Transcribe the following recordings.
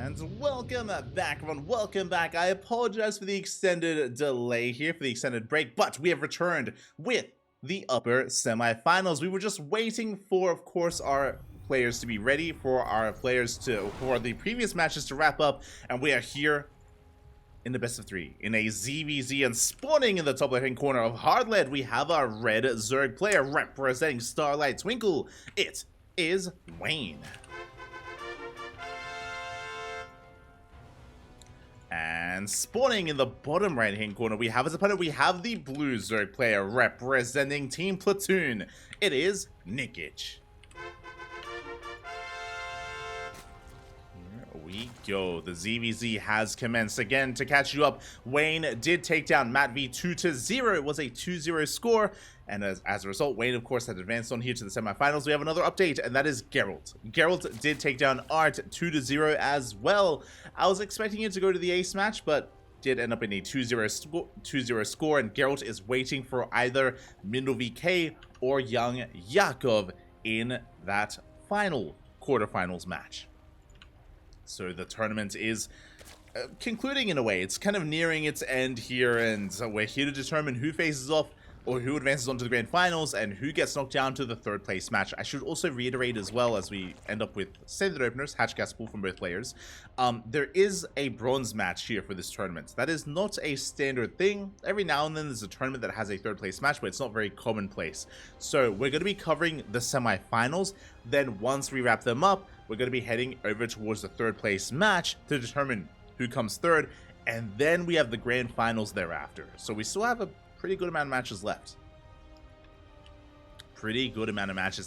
And welcome back, everyone. Welcome back. I apologize for the extended delay here, for the extended break, but we have returned with the upper semifinals. We were just waiting for, of course, our players to be ready, for the previous matches to wrap up, and we are here in the best of three in a ZvZ, and spawning in the top left hand corner of Hardlead, we have our red Zerg player representing Starlight Twinkle. It is Wayne. And spawning in the bottom right hand corner, we have as opponent, we have the blue Zerg player representing Team Platoon. It is Nikich. Here we go. The ZvZ has commenced again. To catch you up, Wayne did take down Matt V 2-0. It was a 2-0 score. And as a result, Wayne, of course, had advanced on here to the semifinals. We have another update, and that is Geralt. Geralt did take down Art 2-0 as well. I was expecting it to go to the ace match, but did end up in a 2-0 score, and Geralt is waiting for either Mindel VK or Young Yakov in that final quarterfinals match. So the tournament is concluding in a way. It's kind of nearing its end here, and we're here to determine who faces off or who advances on to the grand finals and who gets knocked down to the third place match. I should also reiterate as well, as we end up with standard openers, hatch gas pool from both players, there is a bronze match here for this tournament. That is not a standard thing. Every now and then there's a tournament that has a third place match, but it's not very commonplace. So we're going to be covering the semifinals. Then once we wrap them up, we're going to be heading over towards the third place match to determine who comes third, and then we have the grand finals thereafter. So we still have a pretty good amount of matches left.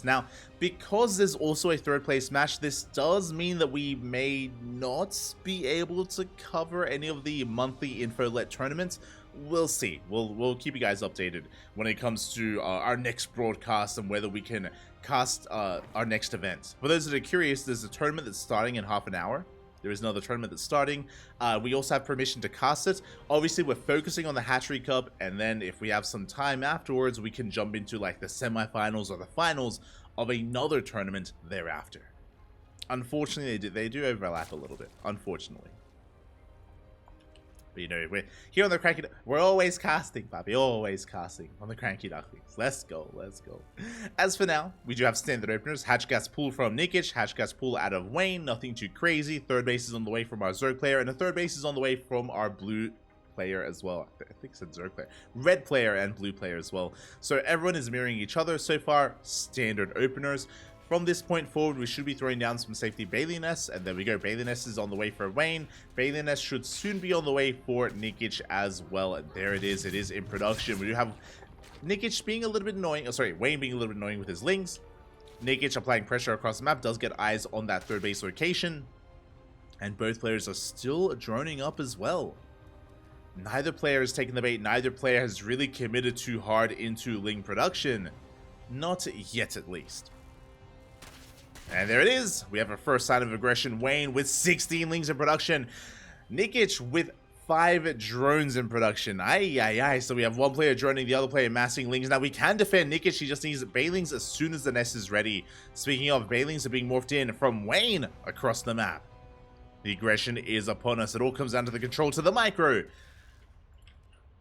Now, because there's also a third place match, this does mean that we may not be able to cover any of the monthly infolet tournaments. We'll see. We'll keep you guys updated when it comes to our next broadcast and whether we can cast our next event. For those that are curious, there's a tournament that's starting in half an hour. There is another tournament that's starting. We also have permission to cast it. Obviously, we're focusing on the Hatchery Cup, and then if we have some time afterwards, we can jump into like the semifinals or the finals of another tournament thereafter. Unfortunately, they do overlap a little bit, unfortunately. But you know, we're here on the CranKy. We're always casting, Bobby. Always casting on the CranKy Ducklings. Let's go. Let's go. As for now, we do have standard openers. Hatch gas pool from Nikich. Hatch gas pool out of Wayne. Nothing too crazy. Third base is on the way from our Zerg player. And the third base is on the way from our blue player as well. I think it said Zerg player. Red player and blue player as well. So everyone is mirroring each other so far. Standard openers. From this point forward, we should be throwing down some safety Bailey Nests, and there we go. Bailey Nest is on the way for Wayne. Bailey Nest should soon be on the way for Nikich as well. And there it is. It is in production. We do have Nikich being a little bit annoying. Wayne being a little bit annoying with his lings. Nikich applying pressure across the map, does get eyes on that third base location. And both players are still droning up as well. Neither player has taken the bait. Neither player has really committed too hard into ling production. Not yet, at least. And there it is. We have our first sign of aggression. Wayne with 16 lings in production. Nikich with 5 drones in production. Aye. So we have one player droning, the other player massing lings. Now we can defend Nikich. He just needs Bailings as soon as the nest is ready. Speaking of, Bailings are being morphed in from Wayne across the map. The aggression is upon us. It all comes down to the control to the micro.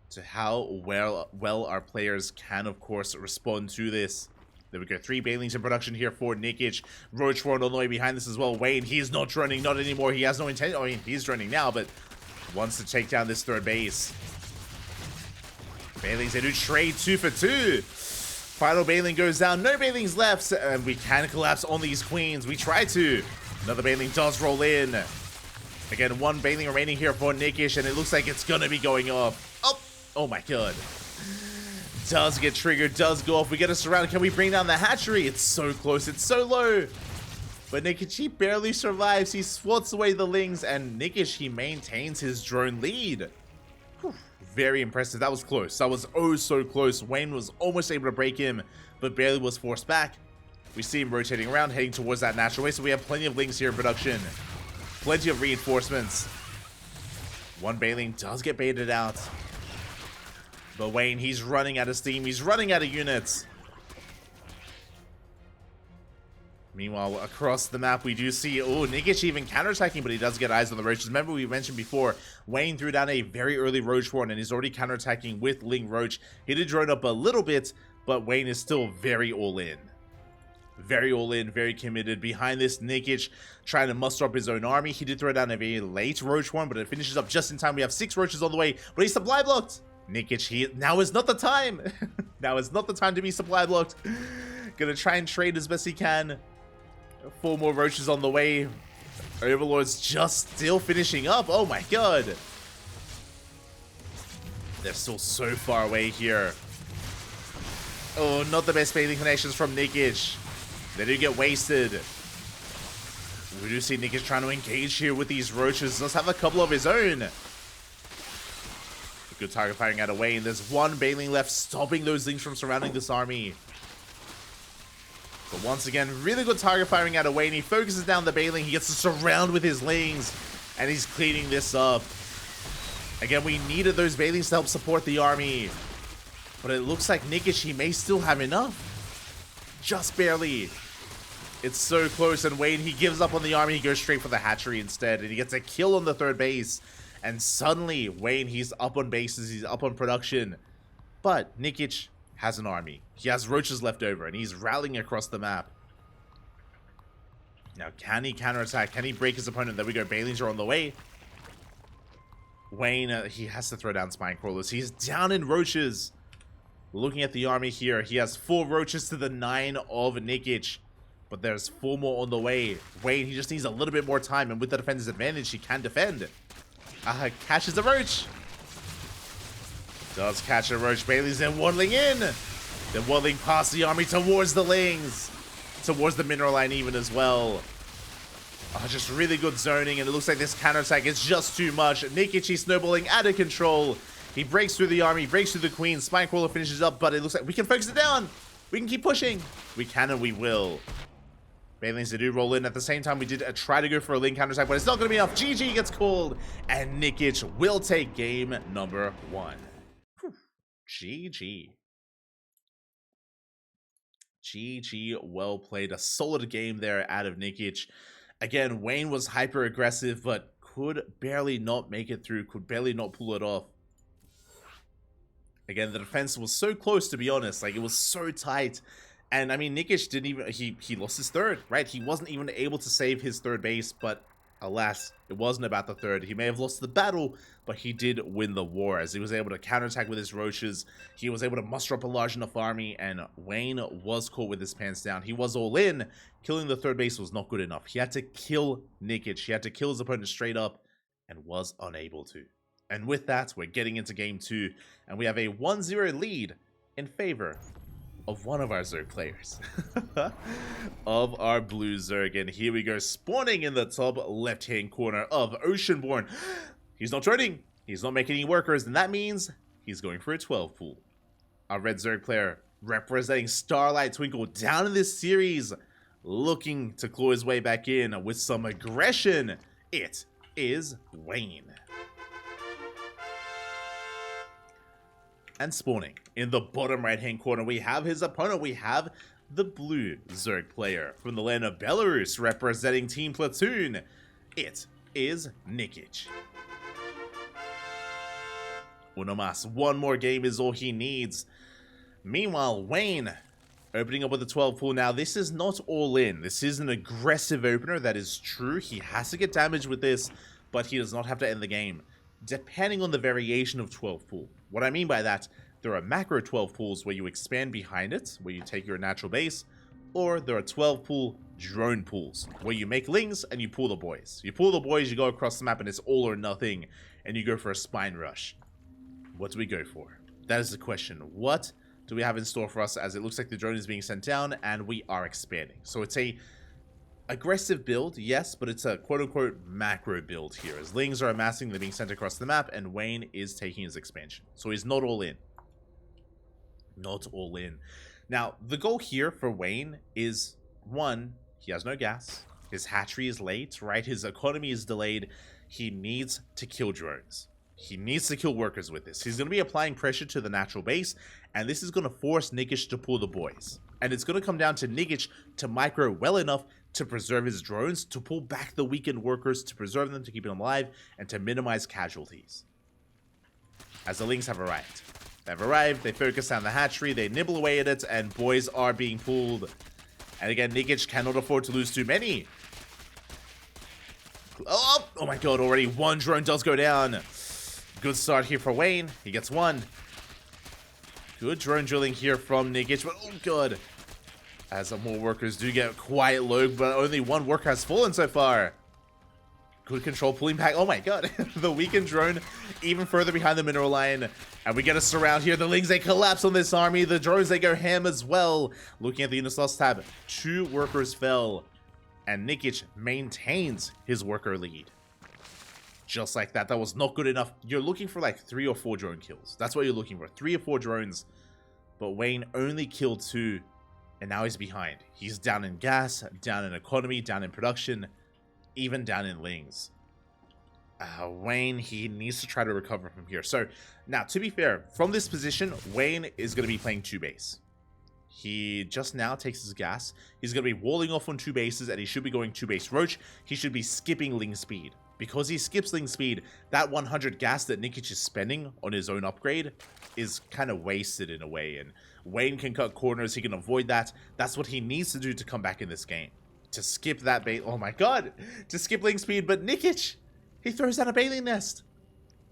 To how well our players can, of course, respond to this. There we go. 3 Bailings in production here for Nikich. Roachworld on the way behind this as well. Wayne, he's not droning, not anymore. He has no intent. I mean, he's droning now, but wants to take down this third base. Bailings, they do trade 2 for 2. Final Bailing goes down. No Bailings left, and we can collapse on these queens. We try to. Another Bailing does roll in. Again, 1 Bailing remaining here for Nikich, and it looks like it's going to be going off. Oh my god. Does get triggered, does go off. We get a surround. Can we bring down the hatchery? It's so close, it's so low. But Nikich, he barely survives. He swats away the lings, and Nikich, he maintains his drone lead. Whew. Very impressive. That was close. That was oh so close. Wayne was almost able to break him, but barely was forced back. We see him rotating around, heading towards that natural way, so we have plenty of lings here in production. Plenty of reinforcements. 1 Bailing does get baited out. But Wayne, he's running out of steam. He's running out of units. Meanwhile, across the map, we do see, oh, Nikich even counterattacking, but he does get eyes on the roaches. Remember, we mentioned before, Wayne threw down a very early roach one, and he's already counterattacking with Ling Roach. He did drone up a little bit, but Wayne is still very all in. Very all in, very committed. Behind this, Nikich trying to muster up his own army. He did throw down a very late roach one, but it finishes up just in time. We have 6 roaches on the way, but he's supply blocked. Nikich, now is not the time. Now is not the time to be supply blocked. Gonna try and trade as best he can. 4 more roaches on the way. Overlord's just still finishing up. Oh my god. They're still so far away here. Oh, not the best bathing connections from Nikich. They do get wasted. We do see Nikich trying to engage here with these roaches. Does have a couple of his own. Good target firing out of Wayne. There's 1 baling left, stopping those Lings from surrounding this army. But once again, really good target firing out of Wayne. He focuses down the baling. He gets to surround with his Lings. And he's cleaning this up. Again, we needed those balings to help support the army. But it looks like Nikich, he may still have enough. Just barely. It's so close. And Wayne, he gives up on the army. He goes straight for the hatchery instead. And he gets a kill on the 3rd base. And suddenly, Wayne, he's up on bases. He's up on production. But Nikich has an army. He has roaches left over, and he's rallying across the map. Now, can he counterattack? Can he break his opponent? There we go. Balings are on the way. Wayne, he has to throw down spine crawlers. He's down in roaches. Looking at the army here, he has 4 roaches to the 9 of Nikich. But there's 4 more on the way. Wayne, he just needs a little bit more time, and with the defender's advantage, he can defend. Catches the roach. Does catch a roach. Bailey's then waddling in. Then waddling past the army towards the Lings. Towards the mineral line even as well. Oh, just really good zoning. And it looks like this counterattack is just too much. Nikich snowballing out of control. He breaks through the army. Breaks through the queen. Spinecrawler finishes up. But it looks like we can focus it down. We can keep pushing. We can and we will. Bailings, they do roll in. At the same time, we did try to go for a Ling counterattack. But it's not going to be enough. GG gets called. And Nikich will take game number 1. GG. GG, well played. A solid game there out of Nikich. Again, Wayne was hyper aggressive, but could barely not make it through, could barely not pull it off. Again, the defense was so close, to be honest. Like, it was so tight. And I mean, Nikich didn't even, he lost his 3rd, right? He wasn't even able to save his 3rd base, but alas, it wasn't about the 3rd. He may have lost the battle, but he did win the war, as he was able to counterattack with his roaches. He was able to muster up a large enough army, and Wayne was caught with his pants down. He was all in. Killing the 3rd base was not good enough. He had to kill Nikich. He had to kill his opponent straight up, and was unable to. And with that, we're getting into game 2, and we have a 1-0 lead in favor of one of our Zerg players. Of our blue Zerg. And here we go, spawning in the top left-hand corner of Oceanborn. He's not trading. He's not making any workers, and that means he's going for a 12 pool. Our red Zerg player, representing Starlight Twinkle down in this series, looking to claw his way back in with some aggression. It is Wayne. And spawning in the bottom right-hand corner, we have his opponent. We have the blue Zerg player from the land of Belarus, representing Team Platoon. It is Nikich. Uno mas. One more game is all he needs. Meanwhile, Wayne opening up with a 12 pool. Now, this is not all in. This is an aggressive opener. That is true. He has to get damage with this, but he does not have to end the game, depending on the variation of 12 pool. What I mean by that, there are macro 12 pools where you expand behind it, where you take your natural base, or there are 12 pool drone pools, where you make Lings and you pull the boys. You pull the boys, you go across the map, and it's all or nothing, and you go for a spine rush. What do we go for? That is the question. What do we have in store for us, as it looks like the drone is being sent down, and we are expanding? So it's a aggressive build, yes, but it's a quote-unquote macro build here, as Lings are amassing, they're being sent across the map, and Wayne is taking his expansion. So he's not all in. Not all in. Now, the goal here for Wayne is, 1, he has no gas, his hatchery is late, right? His economy is delayed. He needs to kill drones. He needs to kill workers with this. He's going to be applying pressure to the natural base, and this is going to force Nikich to pull the boys. And it's going to come down to Nikich to micro well enough to preserve his drones, to pull back the weakened workers, to preserve them, to keep them alive, and to minimize casualties. As the Lings have arrived. They've arrived, they focus on the hatchery, they nibble away at it, and boys are being pulled. And again, Nikich cannot afford to lose too many. Oh my god, already one drone does go down. Good start here for Wayne. He gets one. Good drone drilling here from Nikich, but oh god. As some more workers do get quite low, but only one worker has fallen so far. Good control pulling back. Oh my god. The weakened drone even further behind the mineral line. And we get a surround here. The Lings, they collapse on this army. The drones, they go ham as well. Looking at the units lost tab, 2 workers fell. And Nikich maintains his worker lead. Just like that. That was not good enough. You're looking for like 3 or 4 drone kills. That's what you're looking for. 3 or 4 drones. But Wayne only killed 2. And now he's behind. He's down in gas, down in economy, down in production, even down in Lings. Wayne, he needs to try to recover from here. So, now, to be fair, from this position, Wayne is going to be playing 2 base. He just now takes his gas. He's going to be walling off on 2 bases, and he should be going 2 base roach. He should be skipping Ling speed. Because he skips Ling speed, that 100 gas that Nikich is spending on his own upgrade is kind of wasted in a way, and Wayne can cut corners, he can avoid that. That's what he needs to do to come back in this game. To skip that bait. Oh my god! To skip Ling speed, but Nikich! He throws down a baleen nest!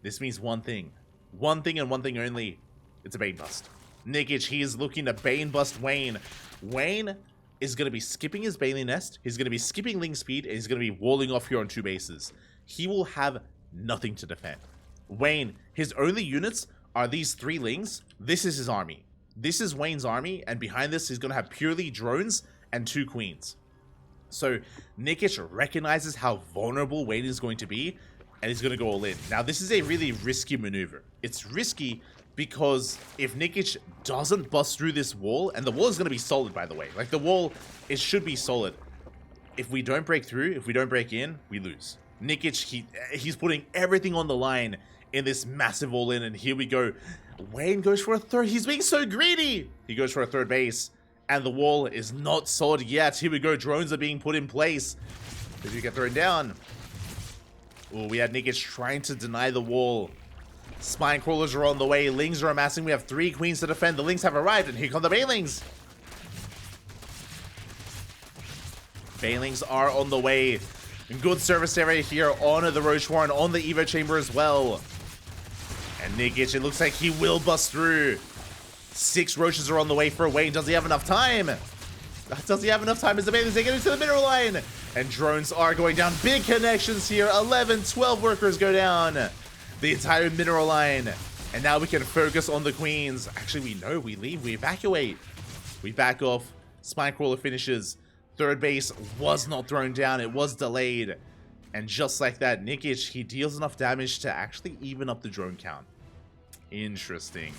This means one thing. One thing and one thing only. It's a bait bust. Nikich, he is looking to bane bust Wayne. Wayne is going to be skipping his baleen nest, he's going to be skipping Ling speed, and he's going to be walling off here on 2 bases. He will have nothing to defend. Wayne, his only units are these 3 Lings. This is his army. This is Wayne's army, and behind this, he's going to have purely drones and 2 queens. So, Nikich recognizes how vulnerable Wayne is going to be, and he's going to go all in. Now, this is a really risky maneuver. It's risky because if Nikich doesn't bust through this wall, and the wall is going to be solid, by the way. Like, the wall, it should be solid. If we don't break through, if we don't break in, we lose. Nikich, he's putting everything on the line in this massive all-in, and here we go. Wayne goes for a 3rd. He's being so greedy. He goes for a 3rd base, and the wall is not solid yet. Here we go. Drones are being put in place. Did you get thrown down? Oh, we had Nikich trying to deny the wall. Spine crawlers are on the way. Lings are amassing. We have 3 queens to defend. The Lings have arrived, and here come the Banelings. Banelings are on the way. Good service area here on the Roach Warren, on the Evo Chamber as well. And Nikich, it looks like he will bust through. 6 roaches are on the way for Wayne. Does he have enough time? Does he have enough time as the Banelings, they get into the mineral line? And drones are going down. Big connections here. 11, 12 workers go down. The entire mineral line. And now we can focus on the queens. Actually, we know. We leave. We evacuate. We back off. Spinecrawler finishes. 3rd base was not thrown down. It was delayed. And just like that, Nikich, he deals enough damage to actually even up the drone count. Interesting.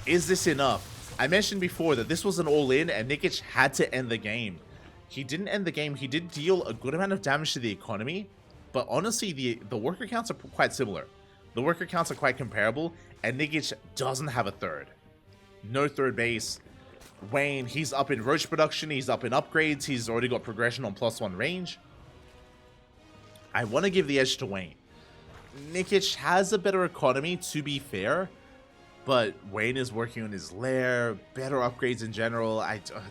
Is this enough? I mentioned before that this was an all-in and Nikich had to end the game. He didn't end the game. He did deal a good amount of damage to the economy. But honestly, the worker counts are quite similar. The worker counts are quite comparable. And Nikich doesn't have a 3rd. No 3rd base. Wayne, he's up in roach production, he's up in upgrades, he's already got progression on +1 range. I want to give the edge to Wayne. Nikich has a better economy, to be fair, but Wayne is working on his lair, better upgrades in general.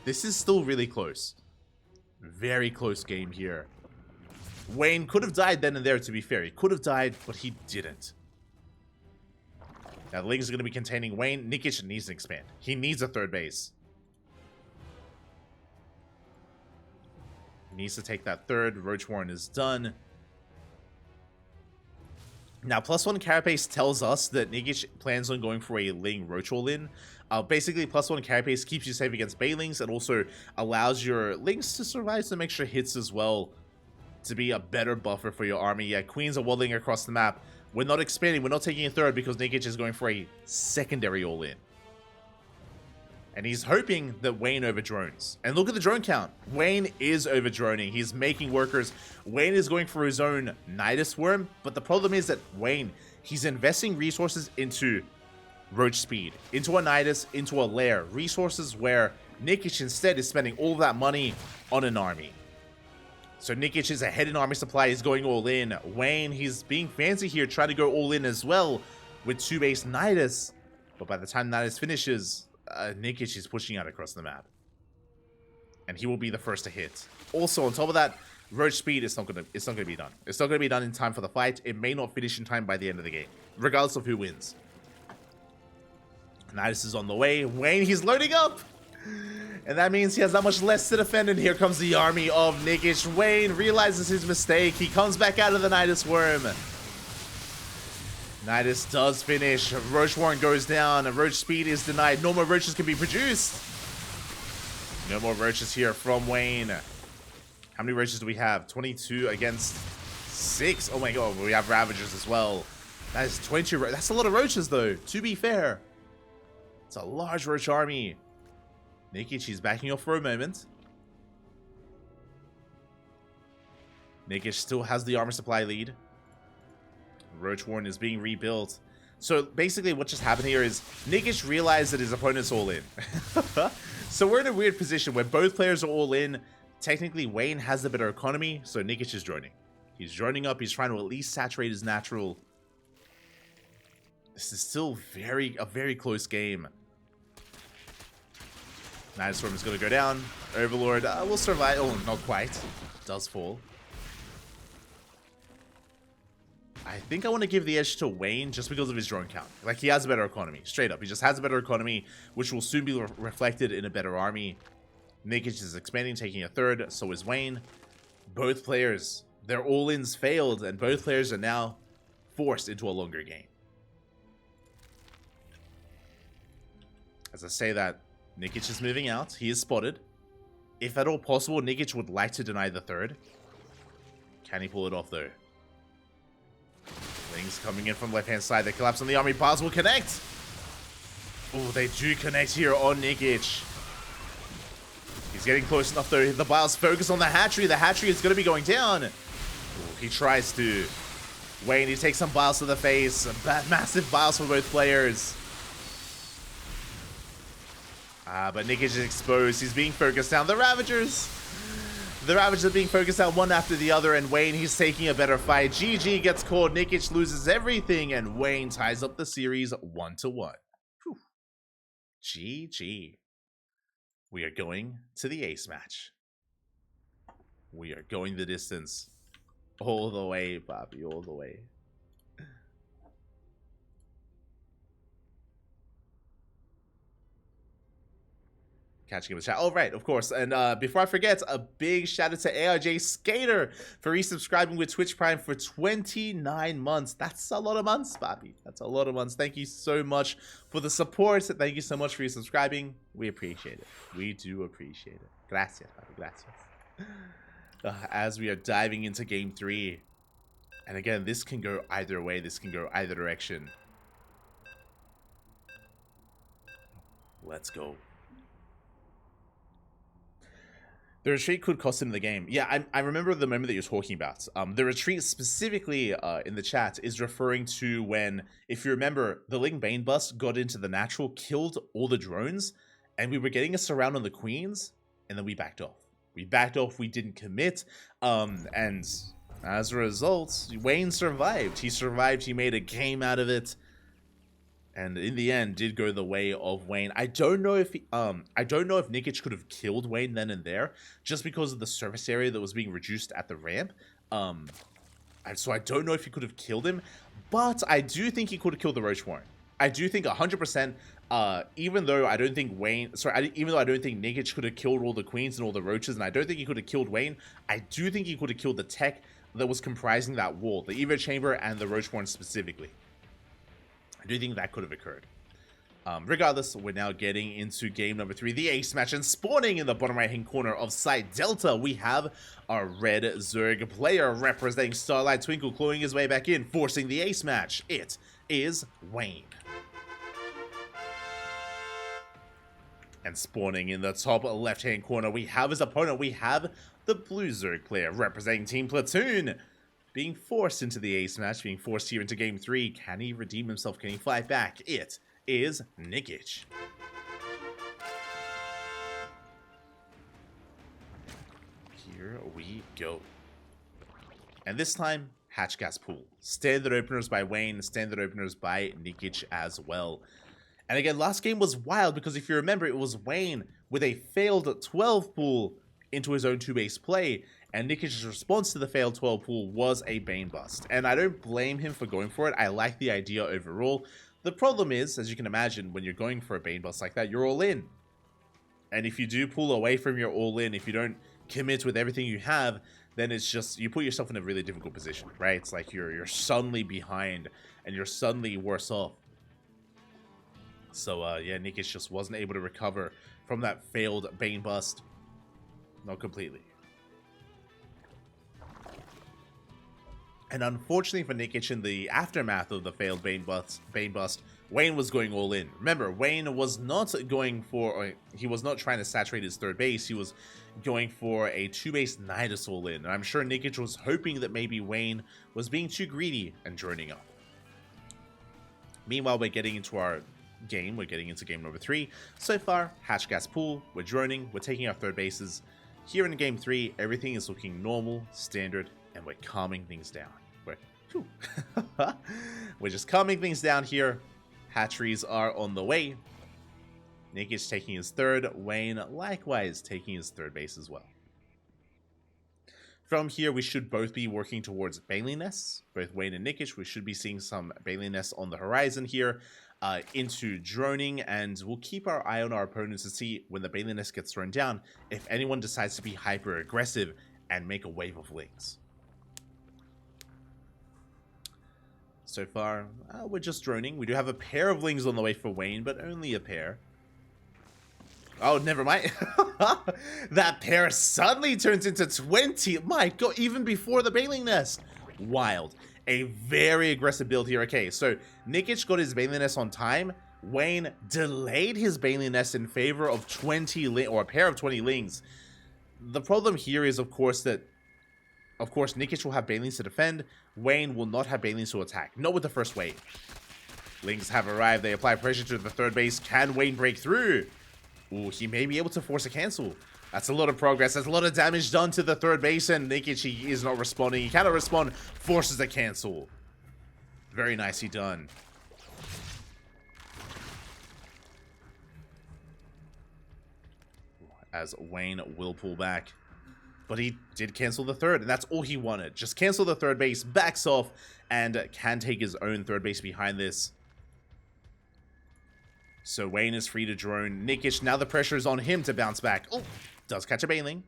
This is still really close. Very close game here. Wayne could have died then and there, to be fair. He could have died, but he didn't. Now, the Lings are going to be containing Wayne. Nikich needs to expand. He needs a 3rd base. Needs to take that 3rd. Roach Warren is done. Now, +1 carapace tells us that Nikich plans on going for a Ling Roach all-in. Basically, +1 carapace keeps you safe against Banelings and also allows your Lings to survive some extra hits as well to be a better buffer for your army. Yeah, queens are waddling across the map. We're not expanding. We're not taking a 3rd because Nikich is going for a secondary all-in. And he's hoping that Wayne overdrones. And look at the drone count. Wayne is overdroning. He's making workers. Wayne is going for his own Nidus Worm. But the problem is that Wayne, he's investing resources into roach speed, into a Nidus, into a lair. Resources where Nikich instead is spending all that money on an army. So Nikich is ahead in army supply, he's going all in. Wayne, he's being fancy here, trying to go all in as well with 2-base Nidus. But by the time Nidus finishes, Nikich is pushing out across the map. And he will be the first to hit. Also, on top of that, Roach speed is not gonna be done. It's not gonna be done in time for the fight. It may not finish in time by the end of the game, regardless of who wins. Nidus is on the way. Wayne, he's loading up! And that means he has that much less to defend, and here comes the army of Nikich. Wayne realizes his mistake. He comes back out of the Nidus worm. Nidus does finish. Roach Warren goes down, and Roach speed is denied. No more roaches can be produced. No more roaches here from Wayne. How many roaches do we have? 22 against 6. Oh my god, we have Ravagers as well. That is 20. That's a lot of roaches, though, to be fair. It's a large roach army. Nikich is backing off for a moment. Nikich still has the armor supply lead. Roach Warren is being rebuilt. So basically what just happened here is Nikich realized that his opponent's all in. So we're in a weird position where both players are all in. Technically, Wayne has the better economy, so Nikich is joining. He's joining up. He's trying to at least saturate his natural. This is still a very close game. Nidus Storm is going to go down. Overlord will survive. Oh, not quite. Does fall. I think I want to give the edge to Wayne just because of his drone count. Like, he has a better economy. Straight up. He just has a better economy, which will soon be reflected in a better army. Nikich is expanding, taking a third. So is Wayne. Both players, their all-ins failed, and both players are now forced into a longer game. As I say that, Nikich is moving out. He is spotted. If at all possible, Nikich would like to deny the third. Can he pull it off, though? Things coming in from left-hand side. They collapse on the army. Bars will connect. Oh, they do connect here on Nikich. He's getting close enough, though. The Biles focus on the hatchery. The hatchery is going to be going down. Ooh, he tries to. Wayne, he takes some Biles to the face. Massive Biles for both players. But Nikich is exposed. He's being focused down. The Ravagers. The Ravagers are being focused out one after the other. And Wayne, he's taking a better fight. GG gets called. Nikich loses everything. And Wayne ties up the series 1-1. GG. We are going to the ace match. We are going the distance. All the way, Bobby, all the way. Catching him in the chat. Oh, right, of course. And before I forget, a big shout out to ARJ Skater for resubscribing with Twitch Prime for 29 months. That's a lot of months, Bobby. That's a lot of months. Thank you so much for the support. Thank you so much for resubscribing. We appreciate it. We do appreciate it. Gracias, Bobby. Gracias. As we are diving into Game 3. And again, this can go either way. This can go either direction. Let's go. The retreat could cost him the game. Yeah, I remember the moment that you're talking about. The retreat specifically in the chat is referring to when, if you remember, the Ling Bane bus got into the natural, killed all the drones, and we were getting a surround on the queens, and then we backed off. We didn't commit, and as a result, Wayne survived. He survived, he made a game out of it. And in the end, did go the way of Wayne. I don't know if Nikich could have killed Wayne then and there, just because of the surface area that was being reduced at the ramp. So I don't know if he could have killed him, but I do think he could have killed the Roach Warren. I do think 100%. Even though I don't think Nikich could have killed all the queens and all the roaches, and I don't think he could have killed Wayne, I do think he could have killed the tech that was comprising that wall, the Evo chamber and the Roach Warren specifically. I do think that could have occurred. Regardless, we're now getting into game number 3, the ace match, and spawning in the bottom right hand corner of site Delta, we have our red Zerg player representing Starlight Twinkle clawing his way back in, forcing the ace match. It is Wayne. And spawning in the top left hand corner, we have his opponent. We have the blue Zerg player representing Team Platoon, being forced into the ace match, being forced here into game 3. Can he redeem himself? Can he fight back? It is Nikich. Here we go. And this time, Hatch Gas Pool. Standard openers by Wayne, standard openers by Nikich as well. And again, last game was wild because if you remember, it was Wayne with a failed 12 pool into his own 2-base play, and Nikich's response to the failed 12 pool was a Bane bust. And I don't blame him for going for it. I like the idea overall. The problem is, as you can imagine, when you're going for a Bane bust like that, you're all in. And if you do pull away from your all in, if you don't commit with everything you have, then it's just, you put yourself in a really difficult position, right? It's like you're suddenly behind and you're suddenly worse off. So yeah, Nikich just wasn't able to recover from that failed Bane bust. Not completely. And unfortunately for Nikich, in the aftermath of the failed Bane bust, Wayne was going all in. Remember, Wayne was not going for, or he was not trying to saturate his third base. He was going for a 2-base Nidus all in. And I'm sure Nikich was hoping that maybe Wayne was being too greedy and droning up. Meanwhile, we're getting into our game. We're getting into game number 3. So far, Hatch Gas Pool, we're droning, we're taking our third bases. Here in game 3, everything is looking normal, standard, and we're calming things down. We're just calming things down here. Hatcheries are on the way. Nikich taking his third. Wayne likewise taking his third base as well. From here, we should both be working towards Baneliness. Both Wayne and Nikich, we should be seeing some Baneliness on the horizon here. Into droning, and we'll keep our eye on our opponents to see when the Baneliness gets thrown down if anyone decides to be hyper aggressive and make a wave of lings. So far, we're just droning. We do have a pair of lings on the way for Wayne, but only a pair. Oh, never mind. That pair suddenly turns into 20. My god, even before the Baneling Nest. Wild. A very aggressive build here. Okay, so Nikich got his Baneling Nest on time. Wayne delayed his Baneling Nest in favor of 20 or a pair of 20 lings. The problem here is, of course, Nikich will have Banelings to defend. Wayne will not have Banelings to attack. Not with the first wave. Lings have arrived. They apply pressure to the third base. Can Wayne break through? Ooh, he may be able to force a cancel. That's a lot of progress. That's a lot of damage done to the third base, and Nikich, he is not responding. He cannot respond. Forces a cancel. Very nicely done. As Wayne will pull back. But he did cancel the third, and that's all he wanted. Just cancel the third base, backs off, and can take his own third base behind this. So Wayne is free to drone. Nikich, now the pressure is on him to bounce back. Oh, does catch a Baneling.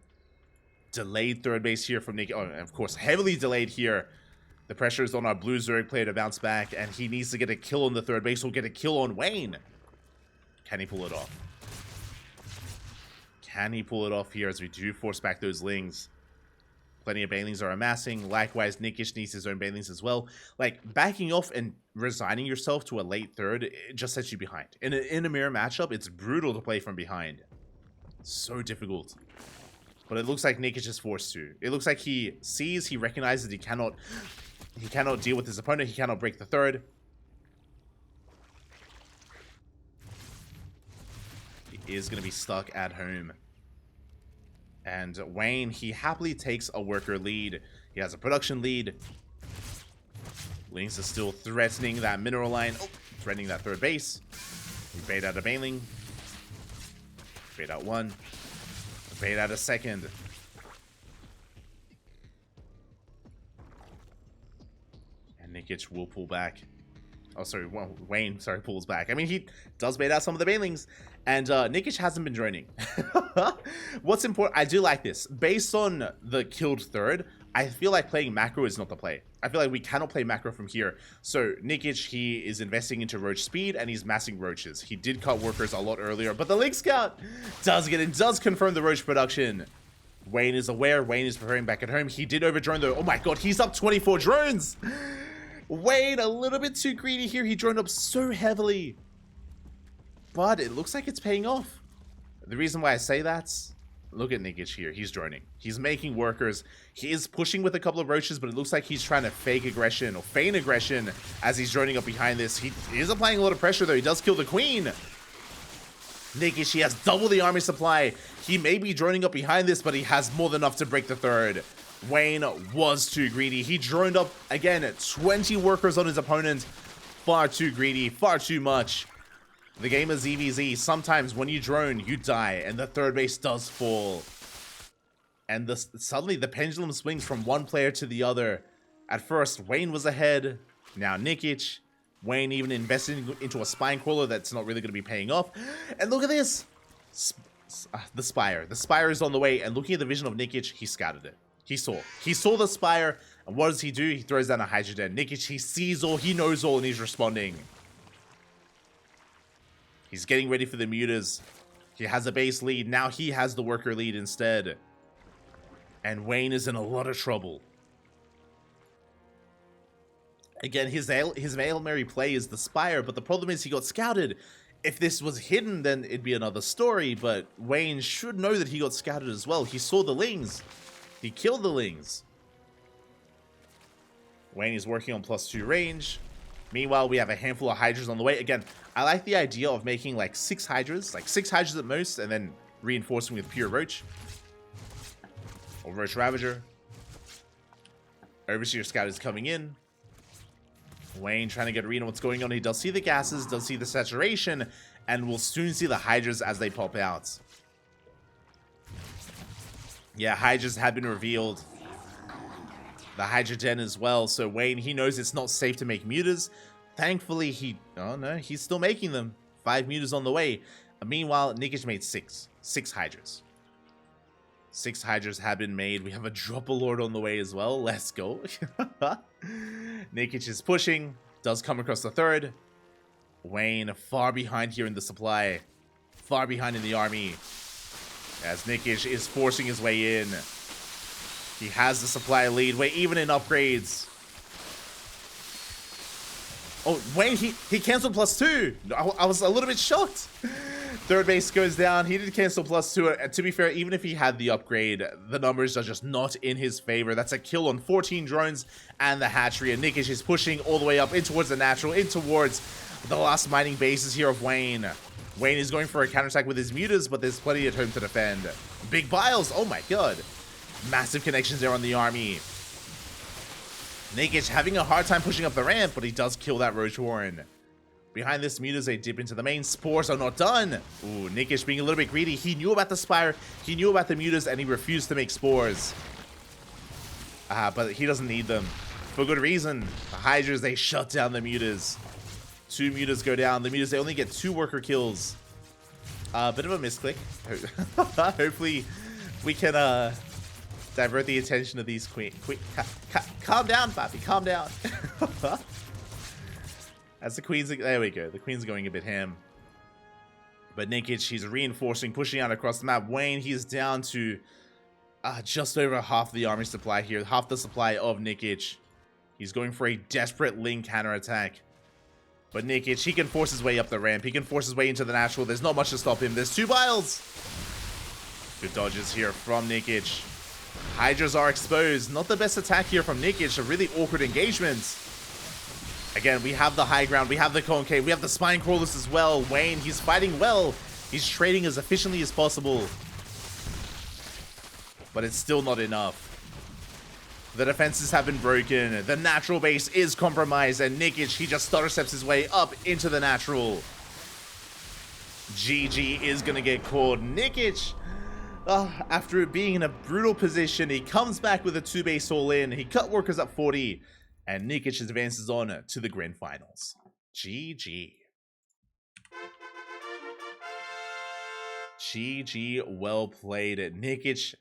Delayed third base here from Nikich. Oh, and of course, heavily delayed here. The pressure is on our blue Zerg player to bounce back, and he needs to get a kill on the third base or get a kill on Wayne. Can he pull it off? Can he pull it off here as we do force back those lings? Plenty of Banelings are amassing. Likewise, Nikich needs his own Banelings as well. Like, backing off and resigning yourself to a late third, it just sets you behind. In a mirror matchup, it's brutal to play from behind. So difficult. But it looks like Nikich is forced to. It looks like he sees, he recognizes he cannot deal with his opponent. He cannot break the third. He is going to be stuck at home. And Wayne, he happily takes a worker lead. He has a production lead. Lings is still threatening that mineral line. Oh, threatening that third base. We bait out a Baneling. Bait out one. Bait out a second. And Nikich will pull back. Oh, sorry, Wayne, pulls back. I mean, he does bait out some of the Banelings. And Nikich hasn't been droning. What's important, I do like this. Based on the killed third, I feel like playing macro is not the play. I feel like we cannot play macro from here. So Nikich, he is investing into roach speed and he's massing roaches. He did cut workers a lot earlier, but the Link Scout does get in, does confirm the roach production. Wayne is aware. Wayne is preparing back at home. He did overdrone though. Oh my god, he's up 24 drones. Wayne, a little bit too greedy here. He droned up so heavily. But it looks like it's paying off. The reason why I say that, look at Nikich here. He's droning. He's making workers. He is pushing with a couple of roaches, but it looks like he's trying to fake aggression or feign aggression as he's droning up behind this. He is applying a lot of pressure, though. He does kill the queen. Nikich, he has double the army supply. He may be droning up behind this, but he has more than enough to break the third. Wayne was too greedy. He droned up, again, 20 workers on his opponent. Far too greedy, far too much. The game of ZvZ, sometimes when you drone, you die, and the third base does fall. And suddenly the pendulum swings from one player to the other. At first, Wayne was ahead. Now Nikich. Wayne even invested into a spine crawler that's not really going to be paying off. And look at this! The Spire. The Spire is on the way, and looking at the vision of Nikich, he scouted it. He saw the Spire, and what does he do? He throws down a Hydrogen. Nikich, he sees all, he knows all, and he's responding. He's getting ready for the mutas. He has a base lead. Now he has the worker lead instead. And Wayne is in a lot of trouble. Again, his Hail Mary play is the Spire, but the problem is he got scouted. If this was hidden, then it'd be another story, but Wayne should know that he got scouted as well. He saw the Lings. He killed the Lings. Wayne is working on +2 range. Meanwhile, we have a handful of Hydras on the way. Again, I like the idea of making like 6 Hydras, like 6 Hydras at most, and then reinforcing with pure Roach. Or Roach Ravager. Overseer Scout is coming in. Wayne trying to get a read on what's going on. He does see the gases, does see the saturation, and we'll soon see the Hydras as they pop out. Yeah, Hydras have been revealed. The Hydra Den as well. So Wayne, he knows it's not safe to make mutas. Thankfully, oh no, he's still making them. 5 mutas on the way. Meanwhile, Nikich made 6 Hydras. 6 Hydras have been made. We have a Dropper Lord on the way as well. Let's go. Nikich is pushing. Does come across the third. Wayne far behind here in the supply. Far behind in the army. As Nikich is forcing his way in. He has the supply lead. Wait, even in upgrades. Oh, Wayne, he canceled +2. I was a little bit shocked. Third base goes down. He did cancel +2. And to be fair, even if he had the upgrade, the numbers are just not in his favor. That's a kill on 14 drones and the hatchery. And Nikich is pushing all the way up in towards the natural, in towards the last mining bases here of Wayne. Wayne is going for a counterattack with his mutas, but there's plenty at home to defend. Big Biles. Oh my god. Massive connections there on the army. Nikich having a hard time pushing up the ramp, but he does kill that Roach Warren. Behind this mutas, they dip into the main. Spores are not done. Ooh, Nikich being a little bit greedy. He knew about the Spire, he knew about the mutas, and he refused to make spores. But he doesn't need them. For good reason. The Hydras, they shut down the mutas. 2 mutas go down. The mutas, they only get 2 worker kills. Bit of a misclick. Hopefully, we can divert the attention of these calm down, Papi, calm down. As the queen's, there we go. The queen's going a bit ham. But Nikich, he's reinforcing, pushing out across the map. Wayne, he's down to just over half the army supply here. Half the supply of Nikich. He's going for a desperate Ling counterattack. But Nikich, he can force his way up the ramp. He can force his way into the natural. There's not much to stop him. There's 2 Biles. Good dodges here from Nikich. Hydras are exposed. Not the best attack here from Nikich. A really awkward engagement. Again, we have the high ground. We have the concave. We have the spine crawlers as well. Wayne, he's fighting well. He's trading as efficiently as possible. But it's still not enough. The defenses have been broken. The natural base is compromised. And Nikich, he just stutter steps his way up into the natural. GG is going to get caught. Nikich, after being in a brutal position, he comes back with a 2 base all in. He cut workers up 40. And Nikich advances on to the grand finals. GG. GG, well played. Nikich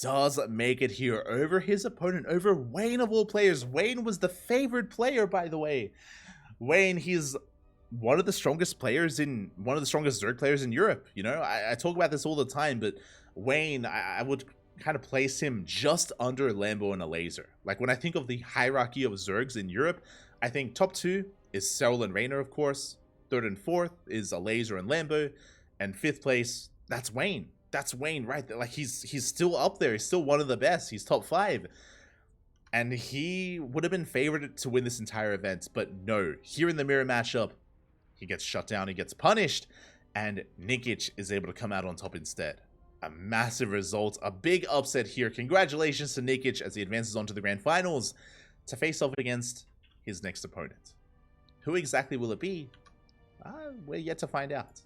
does make it here over his opponent, over Wayne of all players. Wayne was the favored player, by the way. Wayne, he's one of the strongest players in, one of the strongest Zerg players in Europe. You know, I talk about this all the time, but Wayne, I would kind of place him just under Lambo and a Laser. Like, when I think of the hierarchy of Zergs in Europe, I think top 2 is Cyril and Raynor, of course. 3rd and 4th is a Laser and Lambo. And 5th place, that's Wayne. That's Wayne right there. Like, he's still up there. He's still one of the best. He's top 5. And he would have been favored to win this entire event. But no, here in the mirror matchup, he gets shut down. He gets punished. and Nikich is able to come out on top instead. A massive result, a big upset here. Congratulations to Nikich as he advances on to the Grand Finals to face off against his next opponent. Who exactly will it be? We're yet to find out.